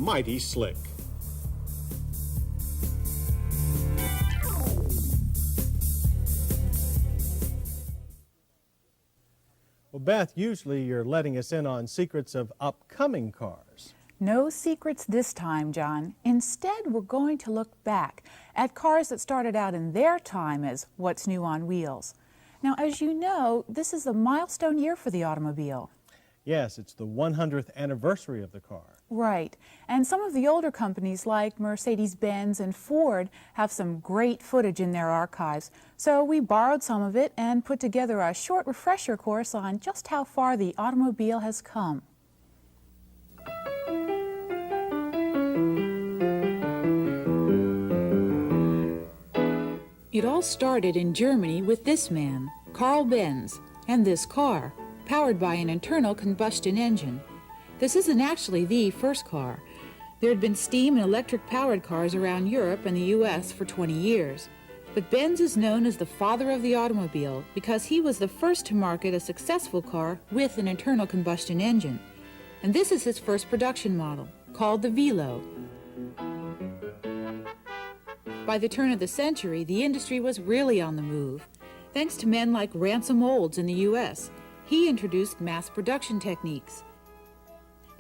mighty slick. Well, Beth, usually you're letting us in on secrets of upcoming cars. No secrets this time, John. Instead, we're going to look back at cars that started out in their time as what's new on wheels. Now, as you know, this is a milestone year for the automobile. Yes, it's the 100th anniversary of the car. Right. And some of the older companies like Mercedes-Benz and Ford have some great footage in their archives. So we borrowed some of it and put together a short refresher course on just how far the automobile has come. It all started in Germany with this man, Carl Benz, and this car, powered by an internal combustion engine. This isn't actually the first car. There had been steam and electric-powered cars around Europe and the U.S. for 20 years. But Benz is known as the father of the automobile because he was the first to market a successful car with an internal combustion engine. And this is his first production model, called the Velo. By the turn of the century, the industry was really on the move. Thanks to men like Ransom Olds in the U.S., he introduced mass production techniques.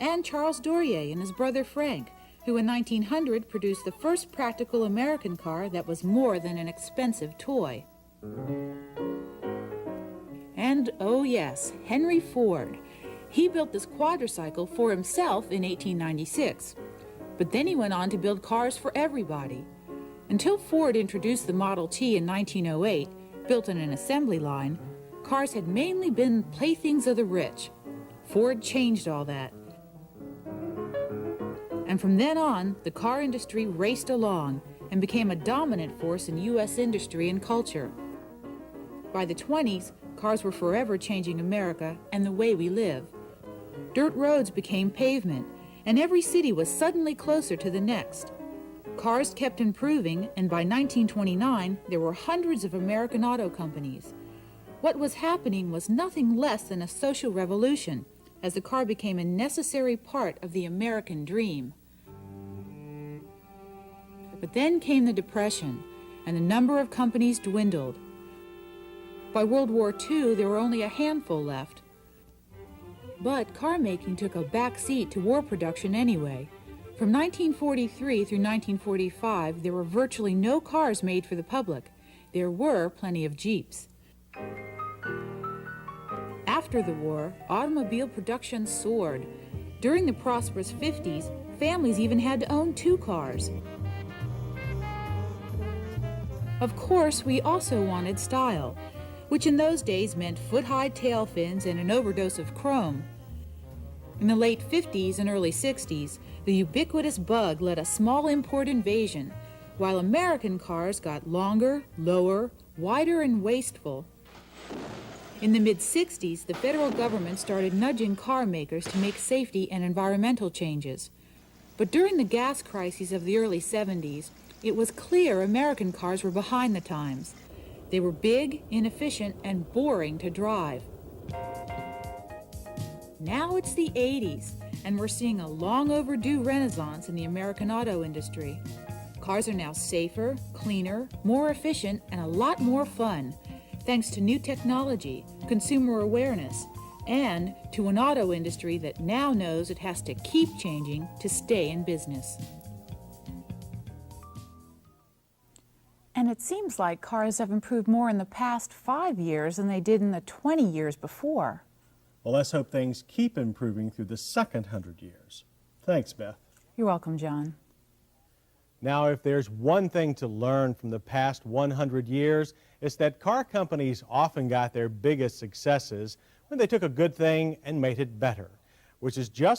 And Charles Dorrier and his brother Frank, who in 1900 produced the first practical American car that was more than an expensive toy. And oh yes, Henry Ford. He built this quadricycle for himself in 1896. But then he went on to build cars for everybody. Until Ford introduced the Model T in 1908, built on an assembly line, cars had mainly been playthings of the rich. Ford changed all that. And from then on, the car industry raced along and became a dominant force in U.S. industry and culture. By the 20s, cars were forever changing America and the way we live. Dirt roads became pavement, and every city was suddenly closer to the next. Cars kept improving, and by 1929, there were hundreds of American auto companies. What was happening was nothing less than a social revolution, as the car became a necessary part of the American dream. But then came the Depression, and the number of companies dwindled. By World War II, there were only a handful left. But car making took a back seat to war production anyway. From 1943 through 1945, there were virtually no cars made for the public. There were plenty of Jeeps. After the war, automobile production soared. During the prosperous 50s, families even had to own 2 cars. Of course, we also wanted style, which in those days meant foot-high tail fins and an overdose of chrome. In the late 50s and early 60s, the ubiquitous Bug led a small import invasion, while American cars got longer, lower, wider, and wasteful. In the mid-60s, the federal government started nudging car makers to make safety and environmental changes. But during the gas crises of the early 70s, it was clear American cars were behind the times. They were big, inefficient, and boring to drive. Now it's the 80s, and we're seeing a long overdue renaissance in the American auto industry. Cars are now safer, cleaner, more efficient, and a lot more fun, thanks to new technology, consumer awareness, and to an auto industry that now knows it has to keep changing to stay in business. And it seems like cars have improved more in the past 5 years than they did in the 20 years before. Well, let's hope things keep improving through the second 100 years. Thanks, Beth. You're welcome, John. Now, if there's one thing to learn from the past 100 years, it's that car companies often got their biggest successes when they took a good thing and made it better, which is just